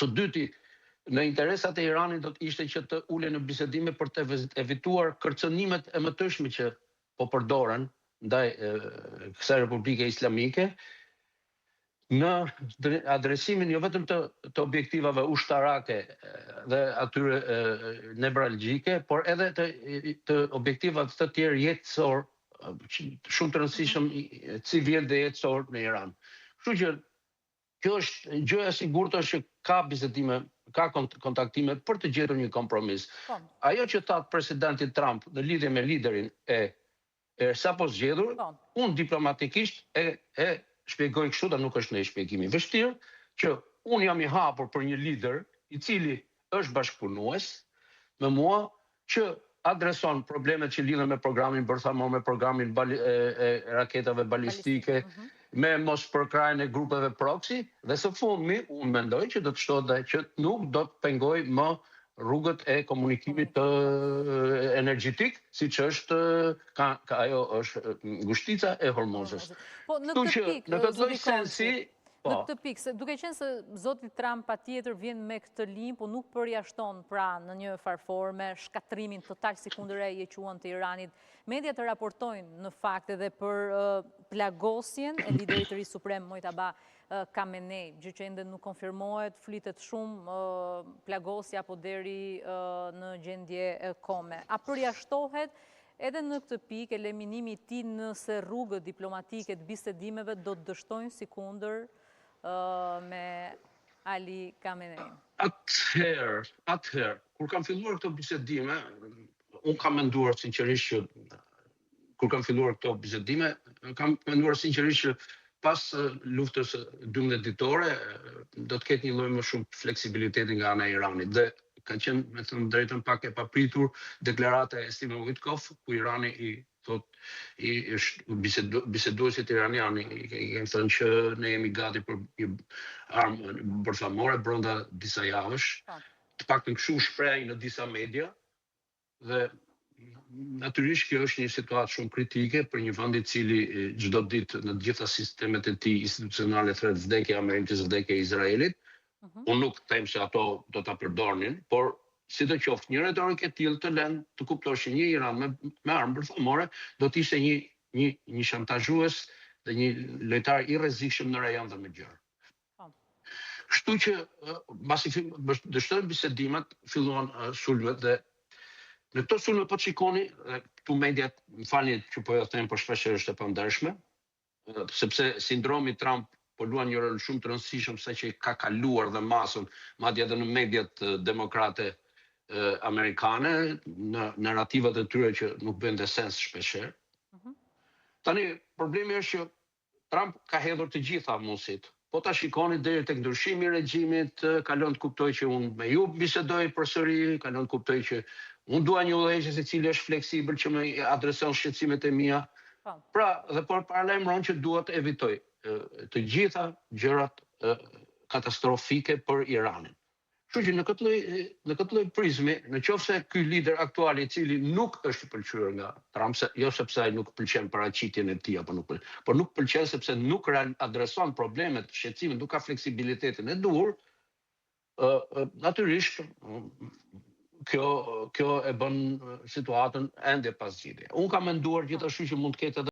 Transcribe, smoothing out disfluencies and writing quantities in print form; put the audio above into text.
Të dyti, në interesat e Iranit do të ishte që të ule në bisedime për të evituar kërcënimet e mëtëshme që po përdoren ndaj kësaj Republike Islamike në adresimin jo vetëm të objektivave ushtarake dhe atyre nevralgjike, por edhe të objektivave të tjerë jetësor, shumë të rëndësishëm civil dhe jetësor në Iran. Kështu që kjo është gjëja sigurt është që ka bisedime, ka kontaktime për të gjetur një kompromis. Ajo që thatë presidenti Trump në lidhje me liderin sapo zgjedhur, unë diplomatikisht e shpjegoj kështu, dhe nuk është në shpjegimi vështirë, që unë jam i hapur për një lider i cili është bashkëpunues me mua, që adreson problemet që lidhen me programin bërthamor, me programin e raketave balistike, me mos përkrajnë e grupeve proxy, dhe së fundmi, unë mendoj që do të shtohet dhe që nuk do të pengoj më rrugët e komunikimit energjetik, si që është, ajo është ngushtica e Hormuzës. Po, në këtë pikë, në këtë pikë, duke qenë se zoti Trump patjetër vjen me këtë linjë, po nuk përjashton pra në një farforme shkatrimin total si kundërrej e quan të Iranit. Mediat të raportojnë në fakt edhe për plagosjen e liderit të ri suprem Mojtaba Khamenei, gjë që ende nuk konfirmohet, flitet shumë plagosja apo deri në gjendje kome. A përjashtohet edhe në këtë pikë eliminimi i tij nëse rrugët diplomatike të bisedimeve do të dështojnë si kundër me Ali Khamenei? Atëherë, kur kam filluar këto bisedime, unë kam menduar sinqerisht që kur kam filluar këto bisedime, kam menduar sinqerisht që pas luftës 12 ditore do të ketë një lloj më shumë fleksibiliteti nga ana e Iranit dhe ka qenë, me thënë drejtën, pak e papritur deklarata e Stephen Witkoff, ku Irani biseduesit iranian i kanë thënë që ne jemi gati për një armë bërthamore brenda disa javësh, të paktën kështu shpreh në disa media, dhe natyrisht kjo është një situatë shumë kritike për një vend i cili çdo ditë në të gjitha sistemet e tij institucionale thret vdekja e Amerikës, vdekja e Izraelit. Unë nuk them se ato do ta përdornin, por sidoqoftë një retorikë e tillë të lënë të kuptosh që një Iran me armë bërthamore do të ishte një shantazhues dhe një lojtar i rrezikshëm në rajon dhe me gjërë. Kështu që mbasi dështojnë bisedimet, filluan sulmet dhe në këto sulme po shikoni, këtu mediat, më falni që po jo them, por shpesh është e pandershme, sepse sindromi Trump po luan një rol shumë të rëndësishëm sa që ka kaluar dhe masën, madje edhe në mediat demokrate amerikane, në narrativat e tyre që nuk bëjnë sens shpeshherë. Tani, problemi është që Trump ka hedhur të gjitha mundësit. Po ta shikoni deri tek ndryshimi i regjimit, kalon të kuptoj që unë me ju bisedoj përsëri, kalon të kuptoj që unë dua një udhëheqës i cili është fleksibël që më adreson shqetësimet e mia. Pra, dhe por paralajmëron që duhet të evitoj të gjitha gjërat katastrofike për Iranin. Kështu që në këtë lloj prizmi, nëse ky lider aktual i cili nuk është i pëlqyer nga Trump, jo sepse ai nuk pëlqen paraqitjen e tij apo nuk pëlqen, por nuk pëlqen sepse nuk adreson problemet, shqetësimet, nuk ka fleksibilitetin e duhur, natyrisht kjo e bën situatën ende pasgjidhje. Unë kam menduar gjithashtu që mund të ketë